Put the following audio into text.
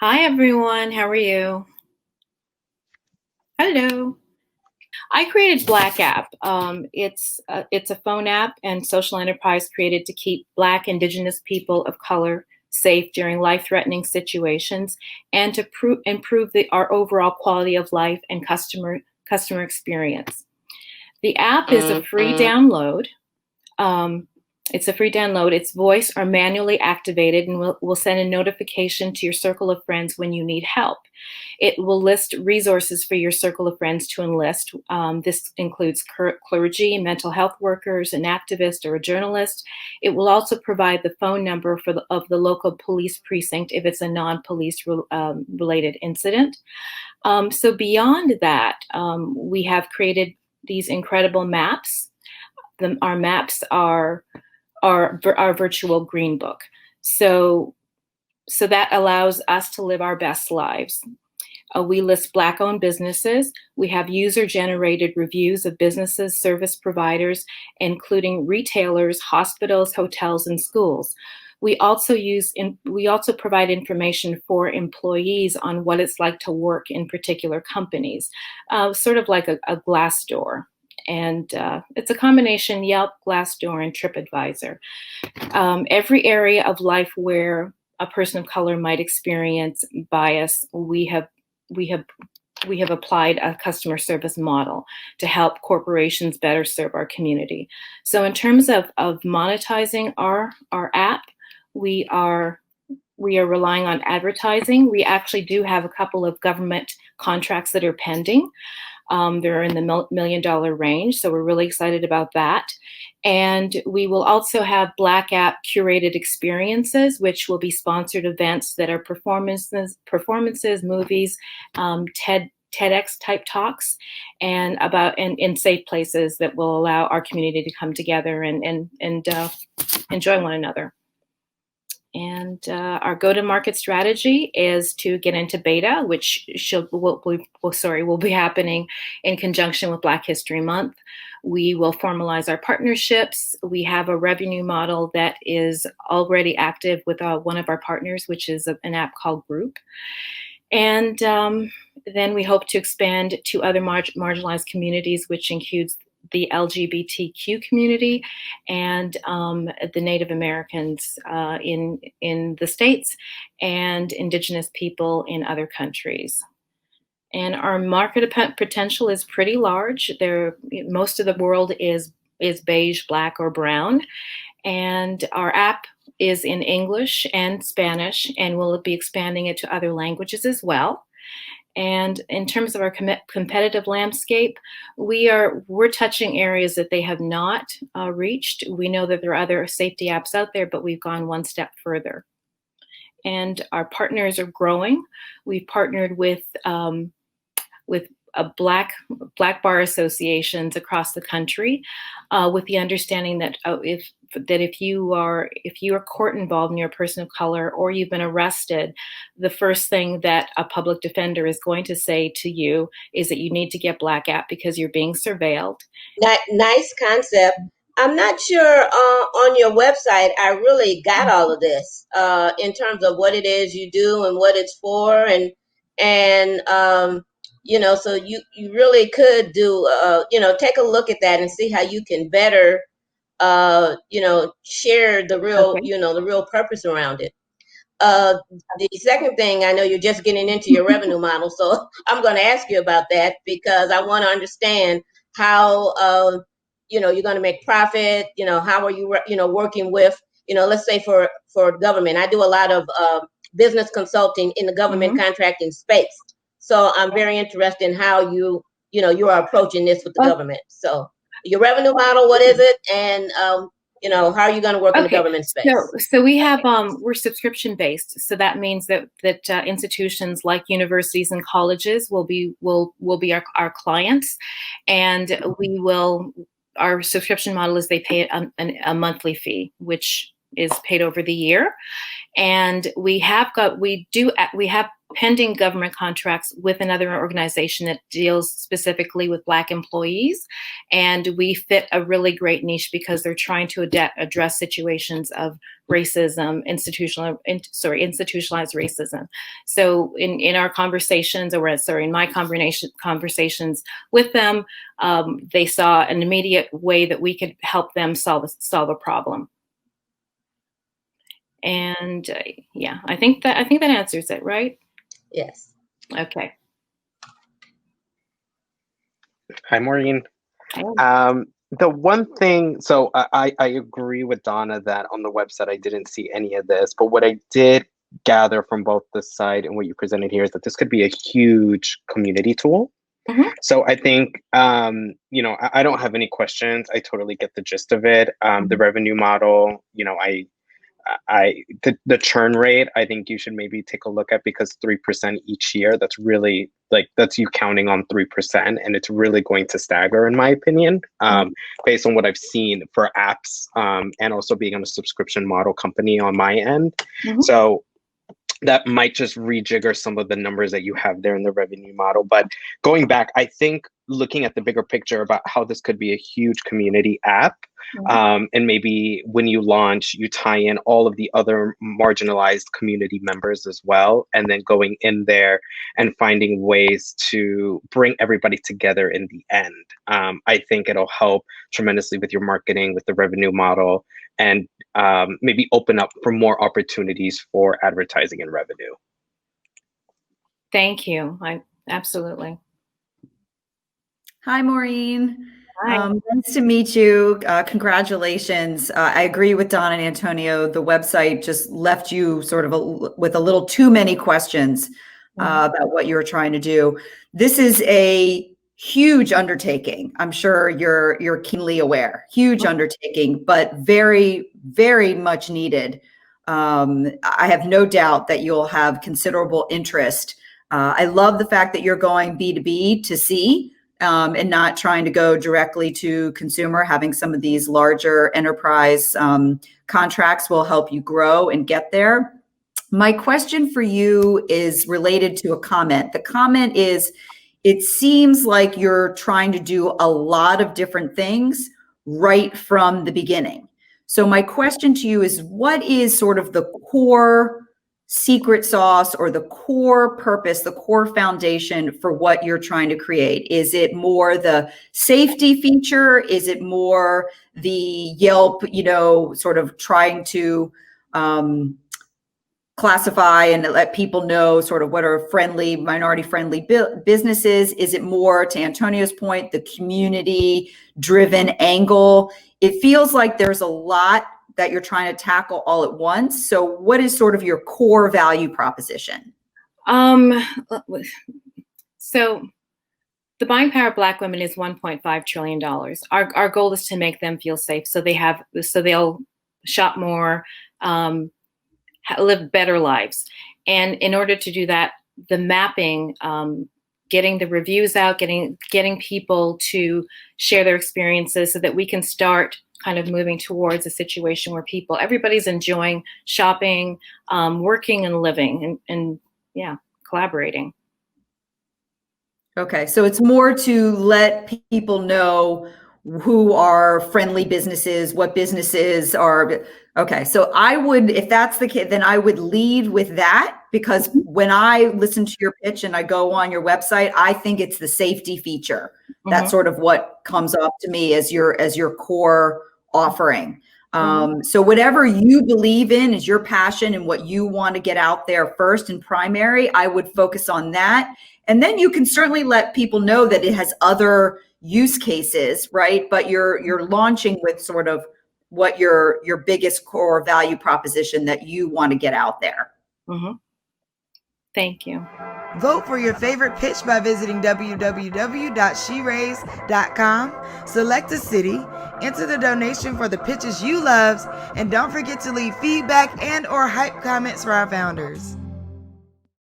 Hi everyone, how are you? Hello. I created Blaq app. It's a phone app and social enterprise created to keep Black Indigenous people of color safe during life-threatening situations and to improve our overall quality of life and customer experience. The app is a free download. Um, it's a free download. It's voice or manually activated and will send a notification to your circle of friends when you need help. It will list resources for your circle of friends to enlist. This includes clergy, mental health workers, an activist, or a journalist. It will also provide the phone number of the local police precinct if it's a non-police related incident. So beyond that, we have created these incredible maps. Our maps are our virtual green book. So that allows us to live our best lives. We list Black-owned businesses. We have user-generated reviews of businesses, service providers, including retailers, hospitals, hotels, and schools. We also provide information for employees on what it's like to work in particular companies, sort of like a Glassdoor. And it's a combination Yelp, Glassdoor, and TripAdvisor. Every area of life where a person of color might experience bias, we have applied a customer service model to help corporations better serve our community. So in terms of monetizing our app, we are relying on advertising. We actually do have a couple of government contracts that are pending. They're in the $1 million range, so we're really excited about that. And we will also have Blaq app curated experiences, which will be sponsored events that are performances, movies, TEDx type talks, and in safe places that will allow our community to come together and enjoy one another. And our go-to-market strategy is to get into beta, which will be happening in conjunction with Black History Month. We will formalize our partnerships. We have a revenue model that is already active with one of our partners, which is an app called Group. And then we hope to expand to other marginalized communities, which includes the LGBTQ community and the Native Americans in the States and Indigenous people in other countries. And our market potential is pretty large. Most of the world is beige, black, or brown. And our app is in English and Spanish, and we'll be expanding it to other languages as well. And in terms of our competitive landscape, we're touching areas that they have not reached. We know that there are other safety apps out there, but we've gone one step further. And our partners are growing. We've partnered with Black bar associations across the country, with the understanding that if you are court involved and you're a person of color or you've been arrested, the first thing that a public defender is going to say to you is that you need to get Blaq app because you're being surveilled. Nice concept. I'm not sure on your website I really got all of this in terms of what it is you do and what it's for, and so you really could do take a look at that and see how you can better share the real Okay. the real purpose around it. Uh, the second thing, I know you're just getting into your revenue model, so I'm going to ask you about that because I want to understand how you're going to make profit. How are you working with let's say for government. I do a lot of business consulting in the government contracting space, so I'm very interested in how you are approaching this with the government. So your revenue model, what is it, and how are you going to work in the government space? So we have we're subscription based. So that means that institutions like universities and colleges will be our clients, and our subscription model is they pay a monthly fee, which is paid over the year. And we have pending government contracts with another organization that deals specifically with Black employees. And we fit a really great niche because they're trying to address situations of racism, institutionalized racism. So in our conversations, in my conversations with them, they saw an immediate way that we could help them solve a problem. And yeah, I think that answers it, right? Yes. Okay. Hi, Maureen. Hi. The one thing, so I agree with Donna that on the website I didn't see any of this, but what I did gather from both the site and what you presented here is that this could be a huge community tool. Mm-hmm. So I think, I don't have any questions. I totally get the gist of it. The revenue model, the churn rate, I think you should maybe take a look at, because 3% each year, that's really that's you counting on 3%, and it's really going to stagger, in my opinion, based on what I've seen for apps, and also being on a subscription model company on my end. Mm-hmm. So that might just rejigger some of the numbers that you have there in the revenue model. But going back, I think looking at the bigger picture about how this could be a huge community app, and maybe when you launch, you tie in all of the other marginalized community members as well, and then going in there and finding ways to bring everybody together in the end. I think it'll help tremendously with your marketing, with the revenue model, and maybe open up for more opportunities for advertising and revenue. Thank you. Absolutely. Hi, Maureen. Hi. Nice to meet you. Congratulations. I agree with Don and Antonio. The website just left you sort of with a little too many questions about what you were trying to do. This is a huge undertaking. I'm sure you're keenly aware. Huge undertaking, but very, very much needed. I have no doubt that you'll have considerable interest. I love the fact that you're going B2B to C, and not trying to go directly to consumer. Having some of these larger enterprise contracts will help you grow and get there. My question for you is related to a comment. The comment is, it seems like you're trying to do a lot of different things right from the beginning. So my question to you is, what is sort of the core secret sauce or the core purpose, the core foundation for what you're trying to create? Is it more the safety feature? Is it more the Yelp, sort of trying to classify and let people know sort of what are friendly, minority friendly businesses? Is it more, to Antonio's point, the community driven angle? It feels like there's a lot that you're trying to tackle all at once. So what is sort of your core value proposition? So the buying power of Black women is $1.5 trillion. Our goal is to make them feel safe. So they'll shop more, live better lives. And in order to do that, the mapping, getting the reviews out, getting people to share their experiences so that we can start kind of moving towards a situation where everybody's enjoying shopping, working and living and collaborating. Okay, so it's more to let people know who are friendly businesses, what businesses are. Okay, so I would, if that's the case, then I would lead with that, because when I listen to your pitch and I go on your website, I think it's the safety feature. That's sort of what comes up to me as your core offering. So whatever you believe in is your passion and what you want to get out there first and primary, I would focus on that. And then you can certainly let people know that it has other use cases, right? But you're launching with sort of what your biggest core value proposition that you want to get out there. Thank you. Vote for your favorite pitch by visiting www.sheraise.com. Select a city, enter the donation for the pitches you loved, and don't forget to leave feedback and/or hype comments for our founders.